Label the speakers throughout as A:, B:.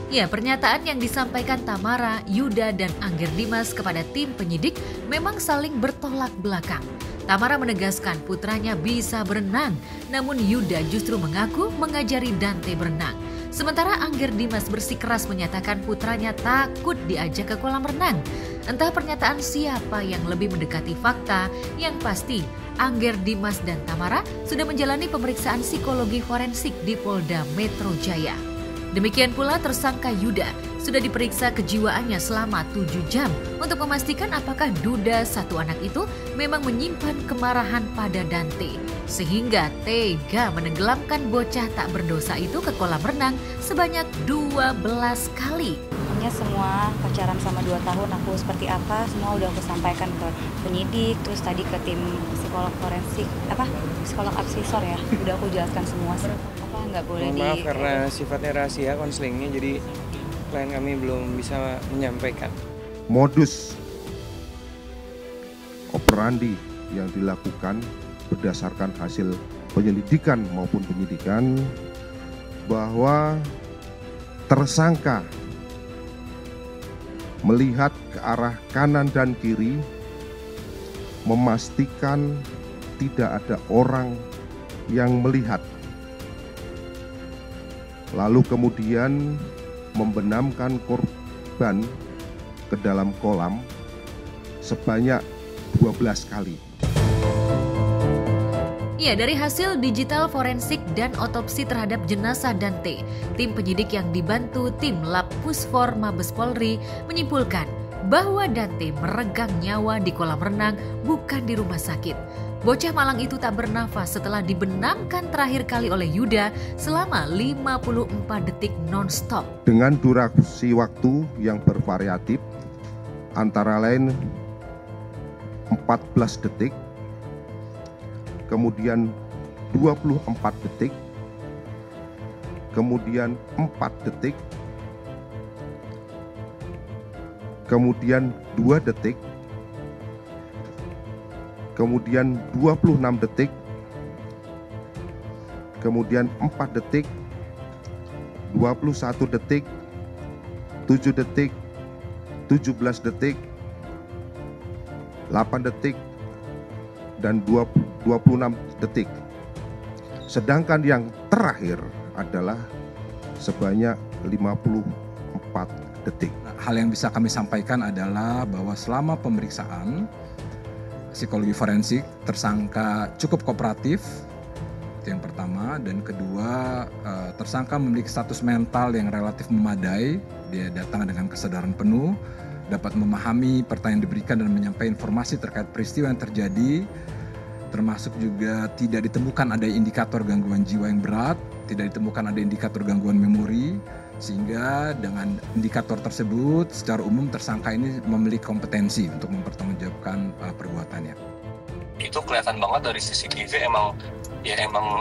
A: Ya, pernyataan yang disampaikan Tamara, Yuda, dan Angger Dimas kepada tim penyidik memang saling bertolak belakang. Tamara menegaskan putranya bisa berenang, namun Yuda justru mengaku mengajari Dante berenang. Sementara Angger Dimas bersikeras menyatakan putranya takut diajak ke kolam renang. Entah pernyataan siapa yang lebih mendekati fakta, yang pasti Angger Dimas dan Tamara sudah menjalani pemeriksaan psikologi forensik di Polda Metro Jaya. Demikian pula tersangka Yuda sudah diperiksa kejiwaannya selama 7 jam untuk memastikan apakah duda satu anak itu memang menyimpan kemarahan pada Dante, sehingga tega menenggelamkan bocah tak berdosa itu ke kolam renang sebanyak 12 kali.
B: Pokoknya semua pacaran sama 2 tahun aku seperti apa, semua udah aku sampaikan ke penyidik, terus tadi ke tim psikolog forensik, psikolog advisor ya, udah aku jelaskan semua. Nggak boleh
C: maaf karena sifatnya rahasia konselingnya, jadi klien kami belum bisa menyampaikan.
D: Modus operandi yang dilakukan berdasarkan hasil penyelidikan maupun penyidikan bahwa tersangka melihat ke arah kanan dan kiri, memastikan tidak ada orang yang melihat, lalu kemudian membenamkan korban ke dalam kolam sebanyak 12 kali.
A: Ya, dari hasil digital forensik dan otopsi terhadap jenazah Dante, tim penyidik yang dibantu tim Lab Pusfor Mabes Polri menyimpulkan bahwa Dante meregang nyawa di kolam renang, bukan di rumah sakit. Bocah malang itu tak bernafas setelah dibenamkan terakhir kali oleh Yuda selama 54 detik non-stop.
D: Dengan durasi waktu yang bervariatif, antara lain 14 detik, kemudian 24 detik, kemudian 4 detik, kemudian 2 detik, kemudian 26 detik, kemudian 4 detik, 21 detik, 7 detik, 17 detik, 8 detik, dan 26 detik. Sedangkan yang terakhir adalah sebanyak 54 detik.
E: Hal yang bisa kami sampaikan adalah bahwa selama pemeriksaan psikologi forensik, tersangka cukup kooperatif, itu yang pertama. Dan kedua, tersangka memiliki status mental yang relatif memadai. Dia datang dengan kesadaran penuh, dapat memahami pertanyaan diberikan dan menyampaikan informasi terkait peristiwa yang terjadi, termasuk juga tidak ditemukan ada indikator gangguan jiwa yang berat, tidak ditemukan ada indikator gangguan memori, sehingga dengan indikator tersebut secara umum tersangka ini memiliki kompetensi untuk mempertanggungjawabkan perbuatannya.
F: Itu kelihatan banget dari CCTV emang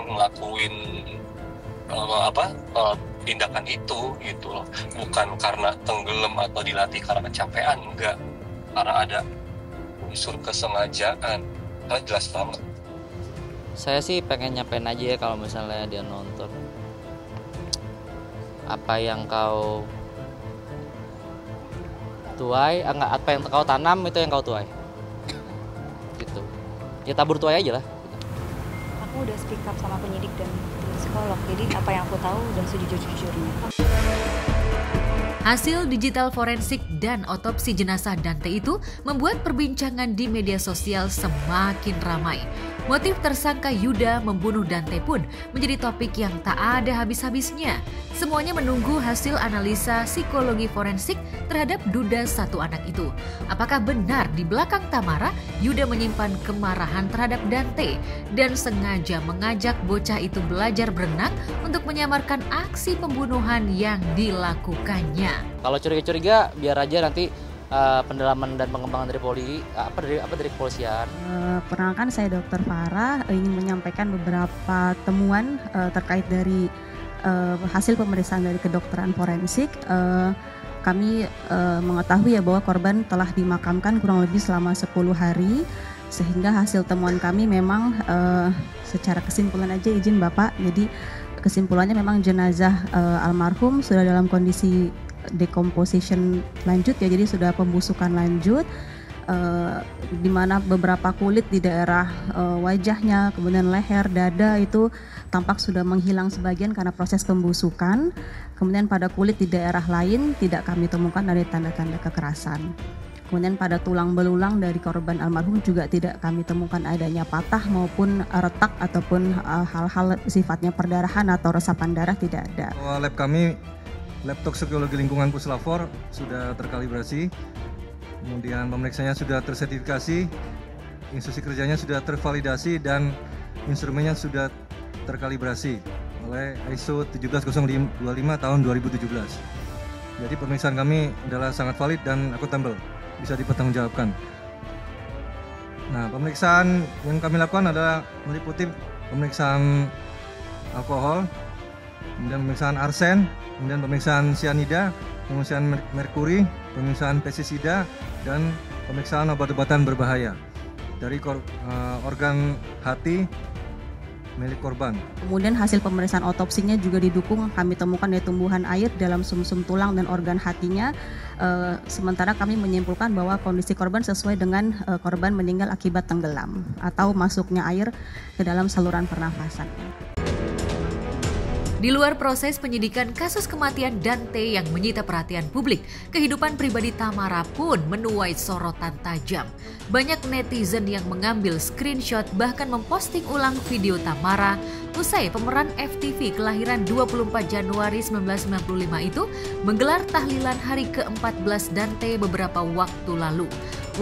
F: ngelakuin tindakan itu gitu loh, bukan karena tenggelam atau dilatih karena kecapean, enggak, karena ada unsur kesengajaan. Jelas banget.
G: Saya sih pengen nyampein aja ya kalau misalnya dia nonton, apa yang kau tuai, apa yang kau tanam itu yang kau tuai, gitu. Ya tabur tuai aja lah.
B: Aku udah speak up sama penyidik dan psikolog, jadi apa yang aku tahu udah sejujur-jujurnya.
A: Hasil digital forensik dan otopsi jenazah Dante itu membuat perbincangan di media sosial semakin ramai. Motif tersangka Yuda membunuh Dante pun menjadi topik yang tak ada habis-habisnya. Semuanya menunggu hasil analisa psikologi forensik terhadap duda satu anak itu. Apakah benar di belakang Tamara, Yuda menyimpan kemarahan terhadap Dante dan sengaja mengajak bocah itu belajar berenang untuk menyamarkan aksi pembunuhan yang dilakukannya?
G: Kalau curiga-curiga biar aja nanti pendalaman dan pengembangan dari Polri, dari kepolisian.
H: Perkenalkan, saya Dr. Farah, ingin menyampaikan beberapa temuan terkait dari hasil pemeriksaan dari kedokteran forensik. Kami mengetahui ya bahwa korban telah dimakamkan kurang lebih selama 10 hari, sehingga hasil temuan kami memang secara kesimpulan aja izin Bapak, jadi kesimpulannya memang jenazah almarhum sudah dalam kondisi decomposition lanjut ya, jadi sudah pembusukan lanjut, di mana beberapa kulit di daerah wajahnya, kemudian leher, dada itu tampak sudah menghilang sebagian karena proses pembusukan. Kemudian pada kulit di daerah lain tidak kami temukan ada tanda-tanda kekerasan. Kemudian pada tulang belulang dari korban almarhum juga tidak kami temukan adanya patah maupun retak ataupun hal-hal sifatnya perdarahan atau resapan darah, tidak ada.
I: Lab kami, lab toksikologi lingkungan Puslapfor sudah terkalibrasi, kemudian pemeriksaannya sudah tersertifikasi, instruksi kerjanya sudah tervalidasi, dan instrumennya sudah terkalibrasi oleh ISO 17025 tahun 2017. Jadi pemeriksaan kami adalah sangat valid dan akuntabel, bisa dipertanggungjawabkan. Nah, pemeriksaan yang kami lakukan adalah meliputi pemeriksaan alkohol, kemudian pemeriksaan arsen, kemudian pemeriksaan cyanida, pemeriksaan merkuri, pemeriksaan pestisida, dan pemeriksaan obat-obatan berbahaya dari organ hati milik korban.
H: Kemudian hasil pemeriksaan otopsinya juga didukung, kami temukan ada tumbuhan air dalam sumsum tulang dan organ hatinya. Sementara kami menyimpulkan bahwa kondisi korban sesuai dengan korban meninggal akibat tenggelam atau masuknya air ke dalam saluran pernafasannya.
A: Di luar proses penyidikan kasus kematian Dante yang menyita perhatian publik, kehidupan pribadi Tamara pun menuai sorotan tajam. Banyak netizen yang mengambil screenshot bahkan memposting ulang video Tamara usai pemeran FTV kelahiran 24 Januari 1995 itu menggelar tahlilan hari ke-14 Dante beberapa waktu lalu.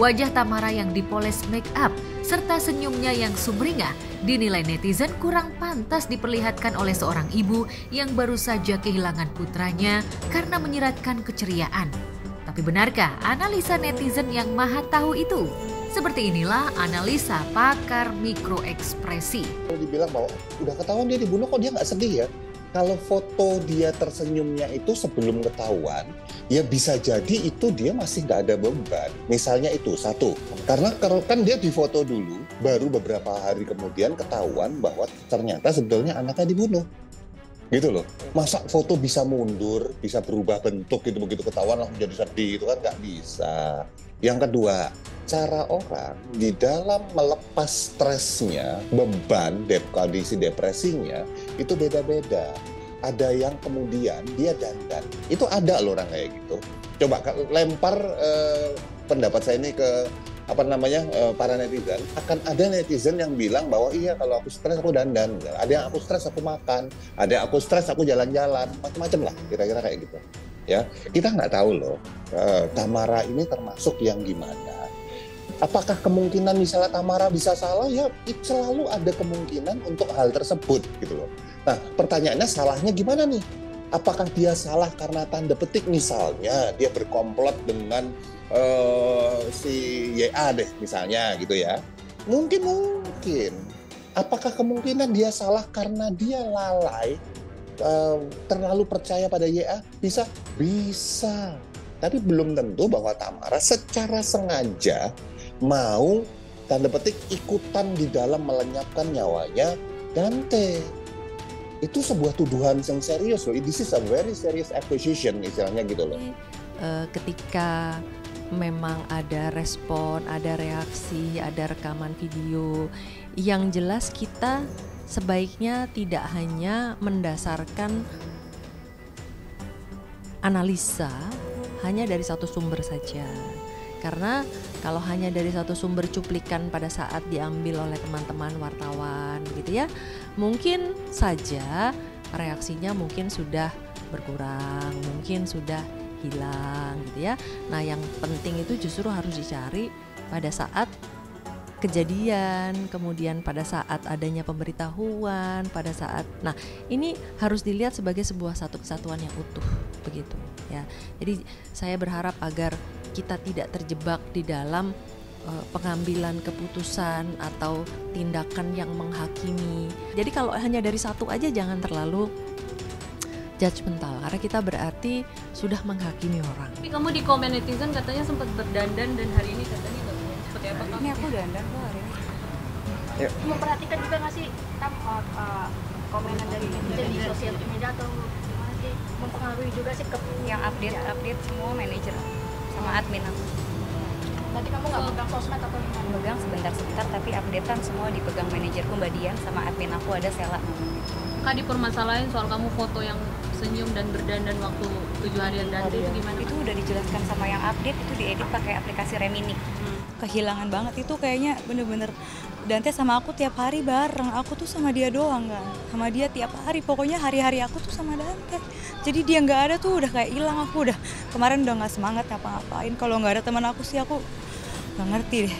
A: Wajah Tamara yang dipoles make up serta senyumnya yang sumringah dinilai netizen kurang pantas diperlihatkan oleh seorang ibu yang baru saja kehilangan putranya karena menyiratkan keceriaan. Tapi benarkah analisa netizen yang maha tahu itu? Seperti inilah analisa pakar mikroekspresi.
J: Kalau dibilang bahwa udah ketahuan dia dibunuh kok dia nggak sedih ya? Kalau foto dia tersenyumnya itu sebelum ketahuan, ya bisa jadi itu dia masih nggak ada beban. Misalnya itu satu, karena kan dia difoto dulu, baru beberapa hari kemudian ketahuan bahwa ternyata sebetulnya anaknya dibunuh. Gitu loh. Masa foto bisa mundur, bisa berubah bentuk gitu, begitu ketahuan langsung jadi sedih, itu kan nggak bisa. Yang kedua, cara orang di dalam melepas stresnya, beban, kondisi depresinya, itu beda-beda. Ada yang kemudian dia dandan. Itu ada loh orang kayak gitu. Coba lempar pendapat saya ini ke para netizen. Akan ada netizen yang bilang bahwa iya kalau aku stres aku dandan. Ada yang aku stres aku makan. Ada yang aku stres aku jalan-jalan. Macam-macam lah kira-kira kayak gitu. Ya, kita nggak tahu loh. Tamara ini termasuk yang gimana. Apakah kemungkinan misalnya Tamara bisa salah? Ya, selalu ada kemungkinan untuk hal tersebut gitu loh. Nah, pertanyaannya salahnya gimana nih? Apakah dia salah karena tanda petik misalnya dia berkomplot dengan si YA deh misalnya gitu ya? Mungkin. Apakah kemungkinan dia salah karena dia lalai? Terlalu percaya pada YA? Bisa. Tapi belum tentu bahwa Tamara secara sengaja mau tanda petik ikutan di dalam melenyapkan nyawanya Dante. Itu sebuah tuduhan yang serius loh. This is a very serious accusation istilahnya gitu loh.
K: Ketika memang ada respon, ada reaksi, ada rekaman video, yang jelas kita sebaiknya tidak hanya mendasarkan analisa hanya dari satu sumber saja. Karena kalau hanya dari satu sumber cuplikan pada saat diambil oleh teman-teman wartawan gitu ya, mungkin saja reaksinya mungkin sudah berkurang, mungkin sudah hilang gitu ya. Nah, yang penting itu justru harus dicari pada saat kejadian, kemudian pada saat adanya pemberitahuan, pada saat, nah ini harus dilihat sebagai sebuah satu kesatuan yang utuh begitu ya. Jadi saya berharap agar kita tidak terjebak di dalam pengambilan keputusan atau tindakan yang menghakimi. Jadi kalau hanya dari satu aja jangan terlalu judgmental, karena kita berarti sudah menghakimi orang.
L: Tapi kamu di komen netizen katanya sempat berdandan dan hari ini katanya seperti apa?
B: Ini aku dandan kok hari ini.
J: Yuk.
L: Memperhatikan juga nggak sih
M: komenan dari netizen di sosial media atau mempengaruhi juga sih ke
B: yang update semua manajer sama admin aku.
M: Berarti kamu nggak pegang sosmed atau gimana?
B: Pegang sebentar tapi updatean semua dipegang manajerku Mbak Dian sama admin aku ada Sela namanya.
L: Kak, dipermasalahin soal kamu foto yang senyum dan berdandan waktu 7 harian Dante itu gimana?
B: Itu udah dijelaskan sama yang update, itu diedit pakai aplikasi Remini. Kehilangan banget itu kayaknya bener-bener. Dante sama aku tiap hari bareng, aku tuh sama dia doang kan, sama dia tiap hari, pokoknya hari-hari aku tuh sama Dante. Jadi dia nggak ada tuh udah kayak hilang, aku udah kemarin udah nggak semangat ngapa-ngapain. Kalau nggak ada teman aku sih aku nggak ngerti deh.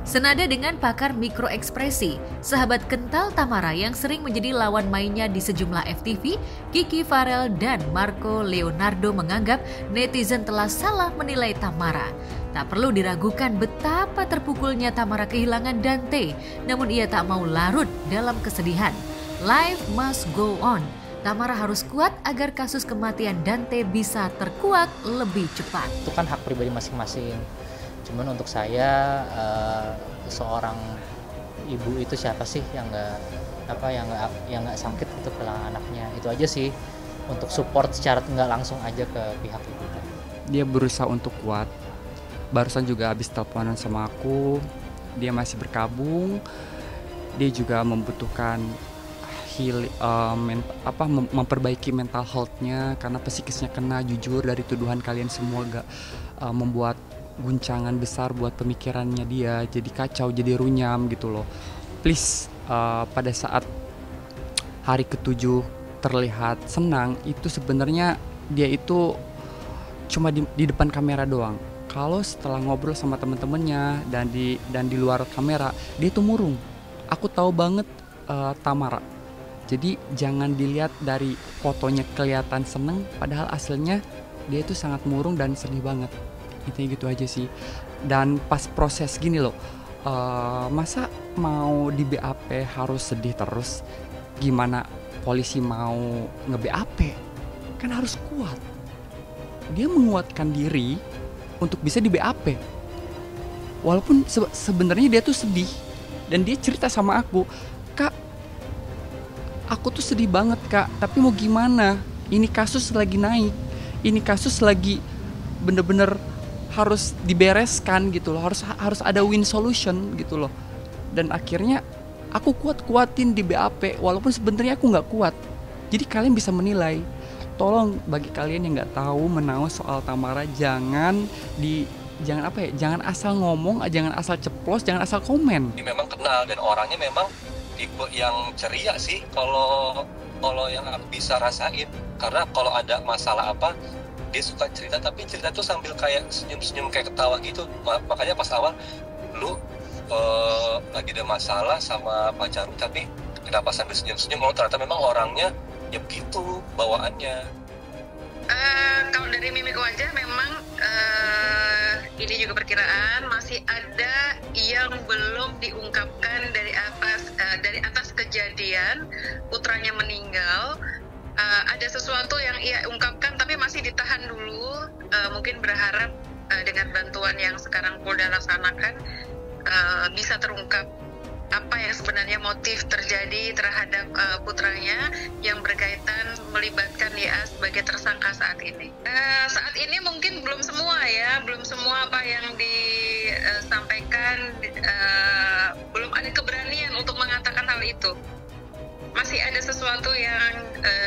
A: Senada dengan pakar mikroekspresi, sahabat kental Tamara yang sering menjadi lawan mainnya di sejumlah FTV, Kiki Farel dan Marco Leonardo menganggap netizen telah salah menilai Tamara. Tak perlu diragukan betapa terpukulnya Tamara kehilangan Dante, namun ia tak mau larut dalam kesedihan. Life must go on. Tamara harus kuat agar kasus kematian Dante bisa terkuak lebih cepat.
G: Itu kan hak pribadi masing-masing. Cuman untuk saya seorang ibu itu siapa sih yang nggak sakit gitu kehilangan anaknya. Itu aja sih, untuk support secara nggak langsung aja ke pihak ibu.
N: Dia berusaha untuk kuat. Barusan juga habis teleponan sama aku, dia masih berkabung. Dia juga membutuhkan memperbaiki mental health-nya karena psikisnya kena. Jujur dari tuduhan kalian semua membuat guncangan besar buat pemikirannya dia, jadi kacau, jadi runyam gitu loh. Please, pada saat hari ke-7 terlihat senang, itu sebenarnya dia itu cuma di depan kamera doang. Kalau setelah ngobrol sama temen-temennya dan di luar kamera, dia tuh murung. Aku tahu banget Tamara. Jadi jangan dilihat dari fotonya kelihatan seneng, padahal aslinya dia itu sangat murung dan sedih banget. Intinya gitu aja sih. Dan pas proses gini loh, masa mau di BAP harus sedih terus? Gimana polisi mau nge-BAP? Kan harus kuat. Dia menguatkan diri untuk bisa di BAP. Walaupun sebenarnya dia tuh sedih. Dan dia cerita sama aku, "Kak, aku tuh sedih banget kak, tapi mau gimana? Ini kasus lagi naik. Ini kasus lagi bener-bener harus dibereskan gitu loh, harus ada win solution gitu loh." Dan akhirnya aku kuatin di BAP walaupun sebenarnya aku nggak kuat. Jadi kalian bisa menilai. Tolong bagi kalian yang nggak tahu menahu soal Tamara, jangan asal ngomong, jangan asal ceplos, jangan asal komen.
F: Dia memang kenal dan orangnya memang tipe yang ceria sih kalau yang aku bisa rasain. Karena kalau ada masalah apa, dia suka cerita, tapi cerita tuh sambil kayak senyum-senyum, kayak ketawa gitu. Makanya pas awal, lu lagi ada masalah sama pacarmu tapi kenapa sambil senyum-senyum? Ternyata memang orangnya ya begitu bawaannya.
O: Kalau dari mimik wajah memang ini juga perkiraan masih ada yang belum diungkapkan dari atas kejadian putranya meninggal. Ada sesuatu yang ia ungkapkan tapi masih ditahan dulu, mungkin berharap dengan bantuan yang sekarang Polda laksanakan bisa terungkap apa yang sebenarnya motif terjadi terhadap putranya yang berkaitan melibatkan YA sebagai tersangka saat ini. Saat ini mungkin belum semua apa yang disampaikan, belum ada keberanian untuk mengatakan hal itu. Masih ada sesuatu yang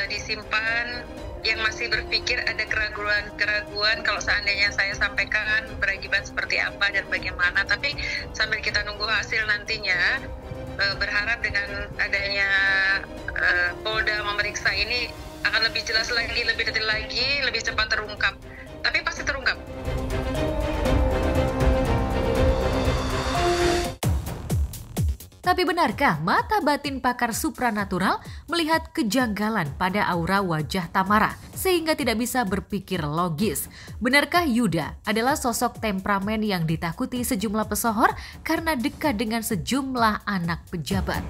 O: disimpan, yang masih berpikir ada keraguan kalau seandainya saya sampaikan berakibat seperti apa dan bagaimana. Tapi sambil kita nunggu hasil nantinya, berharap dengan adanya Polda memeriksa ini akan lebih jelas lagi, lebih detail lagi, lebih cepat terungkap. Tapi pasti terungkap.
A: Tapi benarkah mata batin pakar supranatural melihat kejanggalan pada aura wajah Tamara sehingga tidak bisa berpikir logis? Benarkah Yuda adalah sosok temperamen yang ditakuti sejumlah pesohor karena dekat dengan sejumlah anak pejabat?